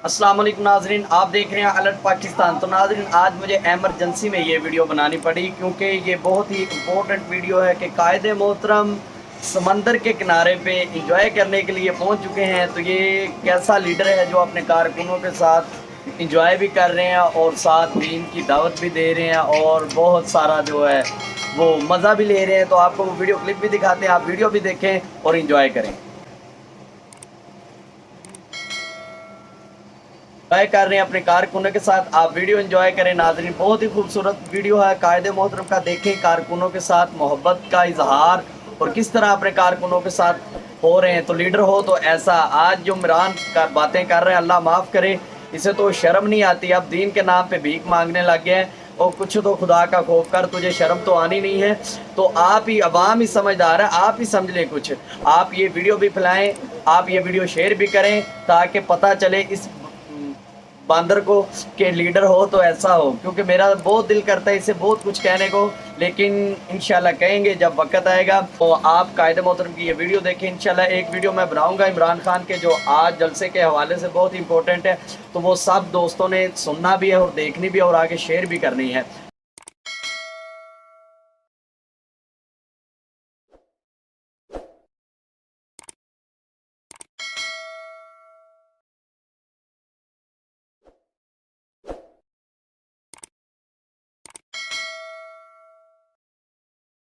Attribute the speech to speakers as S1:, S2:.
S1: अस्सलाम वालेकुम नाजरीन, आप देख रहे हैं अलर्ट पाकिस्तान। तो नाजरीन, आज मुझे एमरजेंसी में ये वीडियो बनानी पड़ी क्योंकि ये बहुत ही इम्पोर्टेंट वीडियो है कि कायदे मोहतरम समंदर के किनारे पे इंजॉय करने के लिए पहुंच चुके हैं। तो ये कैसा लीडर है जो अपने कारकुनों के साथ इंजॉय भी कर रहे हैं और साथ दीन की दावत भी दे रहे हैं और बहुत सारा जो है वो मज़ा भी ले रहे हैं। तो आपको वो वीडियो क्लिप भी दिखाते हैं, आप वीडियो भी देखें और इंजॉय करें। एंजॉय कर रहे हैं अपने कारकुनों के साथ, आप वीडियो एंजॉय करें। नाजरीन, बहुत ही खूबसूरत वीडियो है कायदे मोहतरम का। देखें कारकुनों के साथ मोहब्बत का इजहार और किस तरह अपने कारकुनों के साथ हो रहे हैं। तो लीडर हो तो ऐसा। आज जो इमरान का बातें कर रहे हैं, अल्लाह माफ़ करे, इसे तो शर्म नहीं आती। अब दीन के नाम पे भीख मांगने लग गए हैं। और कुछ तो खुदा का खौफ कर, तुझे शर्म तो आनी नहीं है। तो आप ही अवाम ही समझदार है, आप ही समझ लें कुछ। आप ये वीडियो भी फैलाएं, आप ये वीडियो शेयर भी करें ताकि पता चले इस बांदर को के लीडर हो तो ऐसा हो। क्योंकि मेरा बहुत दिल करता है इसे बहुत कुछ कहने को, लेकिन इंशाल्लाह कहेंगे जब वक्त आएगा। तो आप कायदे मोहतरम की ये वीडियो देखें। इंशाल्लाह एक वीडियो मैं बनाऊंगा इमरान खान के जो आज जलसे के हवाले से बहुत इंपॉर्टेंट है। तो वो सब दोस्तों ने सुनना भी है और देखनी भी है और आगे शेयर भी करनी है।